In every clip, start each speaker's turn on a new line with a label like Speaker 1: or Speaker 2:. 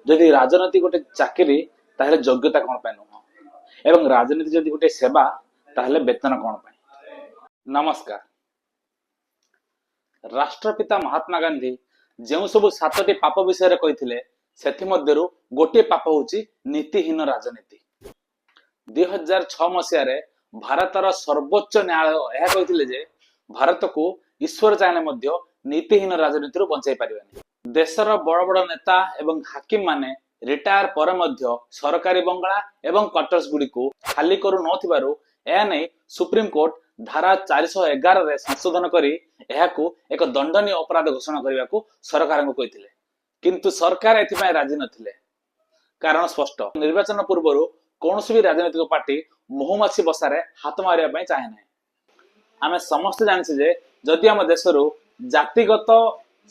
Speaker 1: जदि राजनीति गोटे चाकरी ताहले योग्यता कौन पाए नुह एवं राजनीति जदि गोटे सेवा ताहले वेतन कौन पाए। नमस्कार। राष्ट्रपिता महात्मा गांधी जो सब 7टी पाप विषय कही से गोटे पाप हूँ नीतिहीन राजनीति। 2006 मसीह भारतर सर्वोच्च न्यायालय यह कहते भारत को ईश्वर चाहे नीतिहीन राजनीति बचाई पारे। देशर बड़ बड़ नेता एवं हाकिम माने रिटायर पर सरकारी बंगला एवं क्वार्टर्स गुड़ी को खाली करू नथिबारु एने सुप्रीम कोर्ट धारा 411 रे संशोधन करी एहाकू एक दंडनीय अपराध घोषणा करने को सरकार को कही, किंतु सरकार एथिपाई राजी नथिले। कारण स्पष्ट, निर्वाचन पूर्व कौन भी राजनीतिक पार्टी महुमाछी बसारे हाथ मारिया चाहे ना। आम समस्त जानी जे जदि आम देश जातिगत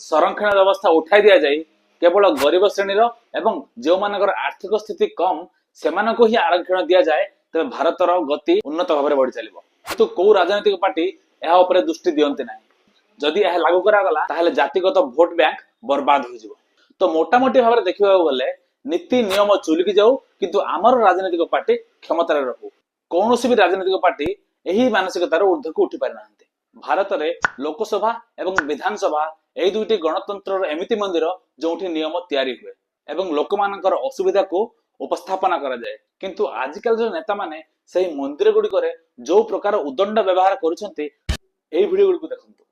Speaker 1: संरक्षण व्यवस्था उठाई दि जाए केवल गरीब श्रेणी एवं जो मानकर आर्थिक स्थिति कम से ही आरक्षण दि जाए तेज भारतर गति उन्नत भाव में बढ़ी चलो। किंतु कौ राजनीतिक पार्टी यह दृष्टि दियंती ना। जदि यह लागू करागला ताहले जातिगत भोट बैंक बर्बाद हो। तो मोटामोटी भाव में देखा गले नीति नियम चुलिकी जाऊ किंतु आमर राजनीतिक पार्टी क्षमतार रहू। कौन भी राजनीतिक पार्टी यही मानसिकतार ऊर्ध्व को उठी पारि ना। भारत में लोकसभा एवं विधानसभा यही दुईटी गणतंत्र एमिति मंदिर जो नियम तैयारी हुए एवं लोक मानकर असुविधा को उपस्थापना करा जाए, किंतु आजिकल जो नेता माने सही मंदिर गुड़िक जो प्रकार उदंड व्यवहार करुछंती एही वीडियो गुड़िक देखंतु।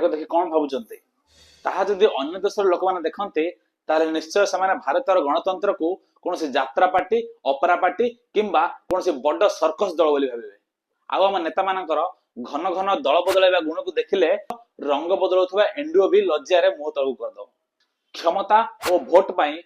Speaker 1: देखि कौन भावुचंते ताहा जदि अन्य देशर लोक माने देखंते ताले निश्चय से भारतर गणतंत्र को कौन सी यात्रा पार्टी, ऑपेरा पार्टी किंबा कौन सी बड़ सर्कस दल बोली भाबे। आम नेता मानकर घन घन दल बदलाइबा गुण को देखिले रंग बदलुवा एनडीओ भी लज्जार मुह तलू करदो। क्षमता और भोट पाई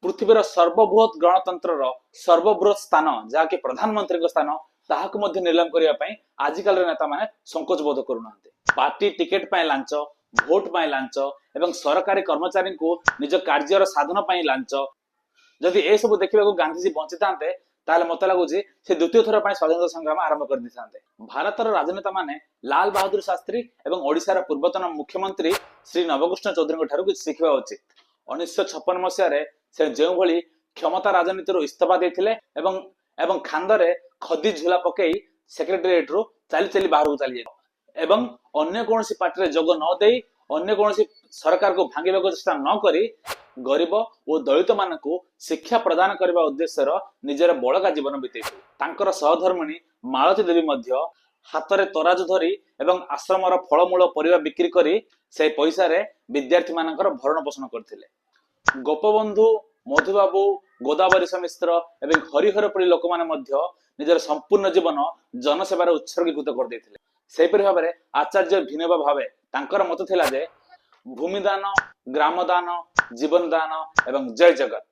Speaker 1: पृथ्वीर सर्वबृहत गणतंत्र सर्वबृहत स्थान जहाँकि प्रधानमंत्री स्थान ताहाकु मध्य नीलाम करने आजिकल नेता माने संकोच बोध करूना। पार्टी टिकेट पाई लांच, भोट पाई लांच एवं सरकारी कर्मचारी को निज कार्यर साधन पाई लांच जदि ए सब देखा गांधीजी बंची था मत लगुच से द्वितीय थर स्वाधीनता संग्राम आरंभ कर दी। भारतर राजनेता माने लाल बहादुर शास्त्री एवं ओडिशार पूर्वतन मुख्यमंत्री श्री नवकृष्ण चौधरी ठारू किछि शिखिबा उचित। 1956 मसीह से जो भली क्षमता राजनीति इस्तीफा देथिले एवं खांदरे खदी झूला पकई सेक्रेटेरिएट रु चली चली बाहर को चली जाए एवं अन्य कौन सी पार्टी जोग न दे अन्य कौन सी सरकार को भांगे चेष्टा न करी गरीब और दलित मान को शिक्षा प्रदान करने उद्देश्य निजर बड़का जीवन बीते। सहधर्मिणी मालती देवी हाथ में तराजू धरी एवं आश्रमर फलमूल परिवा बिक्री करी से पैसा रे विद्यार्थी मानकर भरण पोषण करथिले। गोपबंधु, मधुबाबू, गोदावरी मिश्र एवं हरिहर पड़ी लोक माने निजर संपूर्ण जीवन जनसेवार उत्सर्गीकृत कर देथिले। सेपरि भाव में आचार्य विनोबा भावे तांकर मत थिला जे भूमिदान, ग्रामदान, जीवन दान एवं जय जगत।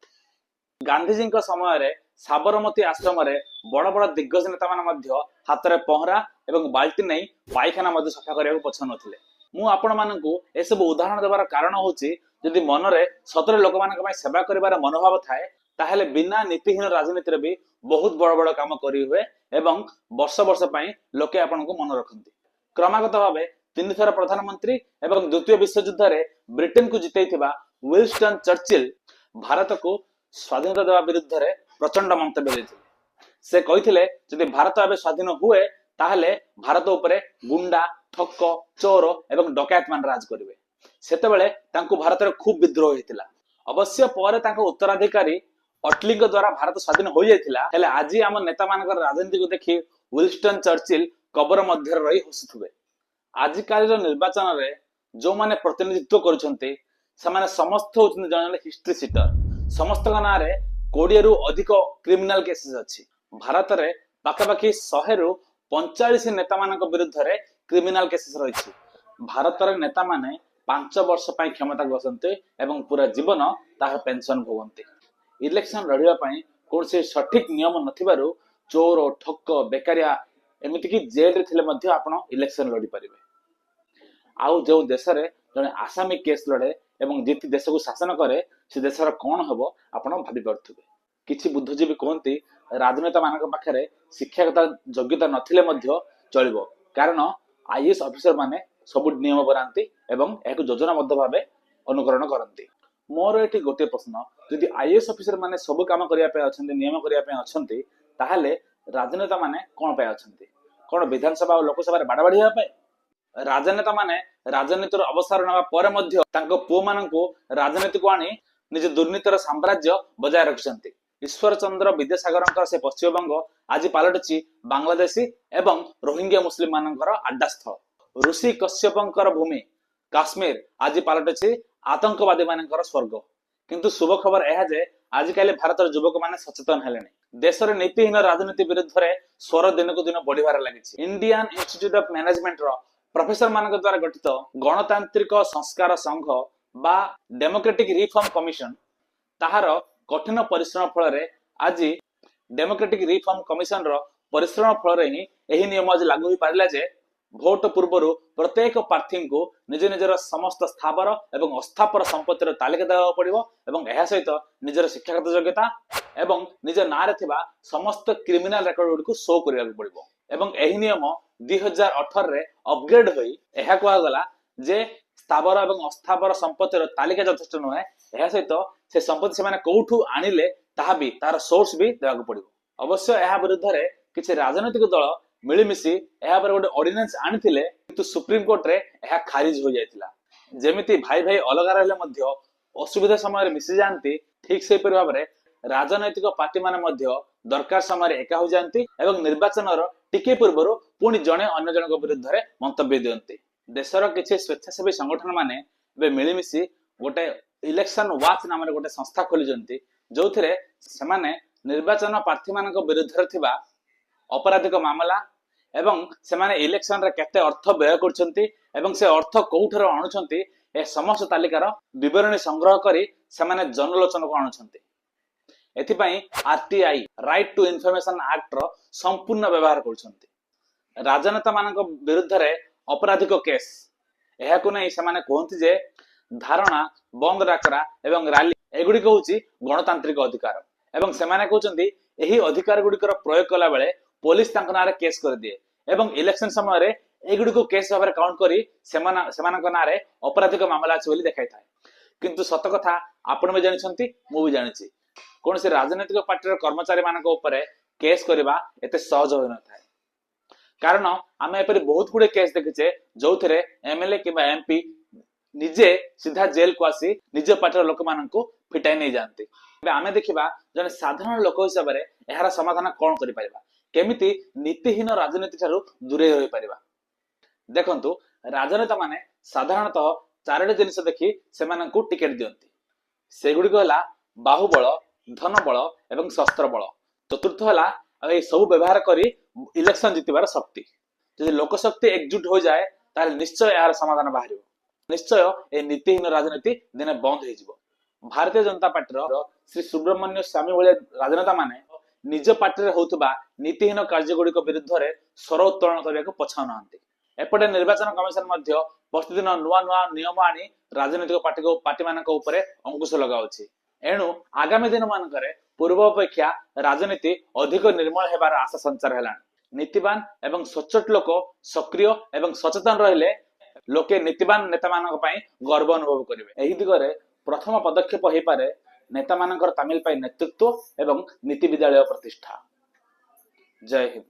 Speaker 1: गांधीजी समय रे साबरमती आश्रम रे बड़ बड़ दिग्गज नेता मान हाथ में पहरा एवं बाल्टी नहीं पायखाना सफा करने को पछन नथिले। मु आपण मानकु ए सब उदाहरण देवार कारण होची जदि मन रे सतरे लोक मानक पय सेवा करिवार मनोभाव थाए ताहेले बिना नीतिहीन राजनीति रे भी बहुत बड़ बड़ काम करी हुए एवं वर्ष वर्ष पय लोके आपण को मन रखंती। क्रमागत भावे 3 थर प्रधानमंत्री एवं द्वितीय विश्व युद्ध रे ब्रिटेन को जितैथिबा विंस्टन चर्चिल भारत को स्वाधीनता देवा विरुद्ध रे प्रचंड मंतव्य देथिले। से कहिथिले जदि भारत आबे स्वाधीन हुए ताहले भारत उपरे गुंडा, ठक, चोर एवं डकैत मान राज करिवे। सेतेबेले तांको भारत रे खूब विद्रोह हेतिला। अवश्य पर तांको उत्तराधिकारी अटलिंग द्वारा भारत स्वाधीन हो जाइथिला। हेले आज आम नेता मानकर राजनीति को देखि विंस्टन चर्चिल कबर मध्य रही हसुथुबे। आजिकाल निर्वाचन रे जो माने प्रतिनिधित्व करुछन्ते समाने समस्त होछन जने हिस्ट्री सीटर। समस्त ना रे 20 रु अधिक क्रिमिनल केसेस अछि। भारत रे पाखापाखि 100 रु 45 नेता मानक विरुद्ध रे क्रिमिनल केसेस रही। भारत रे नेता माने 5 वर्ष पय क्षमता बसन्ते एवं पूरा जीवन ताहा पेंशन भोगन्ते। इलेक्शन लड़िबा पय कोनसे सठिक नियम नथिबारु चोर, ठक, बेकारिया एमिति कि जेल रे थिले मध्य आपण इलेक्शन लड़ी परिबे। आउ जो देश रे जने आसामी केस लड़े एवं जीति देश को शासन करे से देशर कौन हम आपण भावी पारे। किछि बुद्धिजीवी कहते राजनेता मान पाखे शिक्षागत योग्यता नथिले मध्य चलिबो, कारण आईएएस ऑफिसर माने सब नियम बनाती एवं एक योजनाबद्ध भाव अनुकरण करती। मोर ये गोटे प्रश्न, जदि आईएएस ऑफिसर माने सब काम करने नियम करने ताहले राजनेता माने कौन पे अछंती? कौन विधानसभा और लोकसभा बाड़ा बाड़ी होगा? राजनेता माने राजनीतिर अवसर नवा पर मध्य तांको पुओ माननकु राजनीति को आनी निज दुर्नीतिर साम्राज्य बजाय रखिसंती। ईश्वर चंद्र विद्यासागर से पश्चिमबंग आज पलटि बांग्लादेशी एवं रोहिंग्या मुस्लिम मानकर आड्डा स्थल। ऋषि कश्यपंकर भूमि काश्मीर आज पलटि आतंकवादी मानकर स्वर्ग। किंतु शुभ खबर यह जे आजिकाली भारतर युवक माने सचेतन हेलेनी। देश में नीतिहीन राजनीति विरुद्ध रे स्वर दिन को दिन बढ़िबार लागिछि। इंडियन इंस्टीट्यूट ऑफ मैनेजमेंट रो प्रोफेसर मानक द्वारा गठित गणतांत्रिक संस्कार संघ बा डेमोक्रेटिक रिफॉर्म कमिशन ताहार कठिन परिश्रम फल आज डेमोक्रेटिक रिफॉर्म कमिशन रो परिश्रम फल ही एही नियम आज लागू हो पारिला जे भोट पूर्व प्रत्येक प्रार्थी को निज निजर समस्त स्थावर एवं अस्थापर संपत्तिर तालिका देवा पड़िबो एवं एहा सहित निजर शिक्षागत योग्यता एवं निज नारे थिबा समस्त क्रिमिनल रेकॉर्ड को शो करिया पड़िबो। एवं एही नियम 2018 रे अपग्रेड होई एहा कुआ गला जे स्थावर एवं अस्थावर संपत्तिर तालिका यथेष्ट नुहे, एहा सहित से संपत्ति से माने कोठू आनिले ताहा भी तार सोर्स भी देवा पड़िबो। अवश्य एहा विरुद्ध रे किछि राजनीतिक दल मिलीमिशी एहा पर गोटे ऑर्डिनेंस आनिथिले, किंतु सुप्रीम कोर्ट रे एहा खारिज हो जायतिला। जेमिति भाई भाई अलग रहले मध्य असुविधा समय मिसी जानती, ठीक से भाव में राजनैतिक पार्टी माने मध्य दरकार समय एका हो जाती एवं निर्वाचन टिके पूर्व पुणी जड़े अन्य जन विरुद्ध रे मंतव्य दियंती। देशर किछि स्वेच्छासेवी संगठन माने बे मिलीमिशी गोटे इलेक्शन वाच नाम गोटे संस्था खोली जो थे सेमाने निर्वाचन प्रार्थी मान विरुद्ध रे थिबा अपराधिक मामला एवं सेमाने इलेक्शन रे केते अर्थ व्यय करछंती एवं से अर्थ कोउठर आणुछंती ए समस्त तालिकार विवरणी संग्रह करी सेमाने जनलोचन को आणुछंती। एथिपाई RTI right to information act रो संपूर्ण व्यवहार करछंती। राजनेता मानक विरुद्ध रे अपराधिक केस एहा को नै सेमाने कहंती जे धारणा बंद डाकरा एवं रैली एगुडी कहूची गणतांत्रिक अधिकार एवं सेमाने कहउचंती एही अधिकार गुडिकर प्रयोग कला बेले पुलिस तांक नारे केस कर दिए एवं इलेक्शन समय रे एगुडी को केस भाबरे काउंट करी सेमानक नारे अपराधिक मामला अछि बोली देखाइ थाए। किंतु सत कथा आपण भी जानिछंती मु भी जानिछि, कोन से राजनीतिक पार्टी कर्मचारी मानक ऊपर केस करबा एते सहज होय न थाए। कारण आमे एपरि बहुत गुडे केस देखिछे जो थरे एमएलए किबा एमपी निजे सीधा जेल को आसी निज पार्टी लोक मानक फिटाई नै जानती। आमे देखिबा जने साधारण लोक हिसाब रे एहार समाधान कोन करि परिबा, केमिति नीतिहीन राजनीति ठारू दूरे होई परिबा। देखंतु राजनेता माने साधारणतः चारोटी जिनिस देखि सेमानंकु टिकेट दियंती। सेगुडी हला बाहुबल, धनबल एवं शस्त्र बल। चतुर्थ हला ए सब व्यवहार करी इलेक्शन जितिबार शक्ति। यदि लोक शक्ति एकजुट हो जाए ताले निश्चय यार समाधान बाहरिबो। निश्चय ए नीतिहीन राजनीति दिने बंद हो जिवो। भारतीय जनता पार्टी श्री सुब्रमण्य स्वामी भले राजनेता माने निज पार्टी रे होतबा नीतिहीन कार्यगुड़िक विरुद्ध रे स्वर उत्तोलन करने को पछाउ नांती। एपटे निर्वाचन कमिशन मध्य प्रतिदिन नुआ नुआ नियम आनी राजनीतिक पार्टी मानक ऊपर अंकुश लगाउछि। एणु आगामी दिन मानकरे पूर्व अपेक्षा राजनीति अधिक निर्मल हेबार आशा संचार हेलानी। नीतिवान एवं सचोट लोक सक्रिय एवं सचेतन रहिले लोके नीतिवान नेता मानक पई गर्व अनुभव करिवे। एही दिगरे प्रथम पदक्षेप होई पारे नेता मानकर तामिल पाई नेतृत्व एवं नीति विद्यालय प्रतिष्ठा। जय हिंद।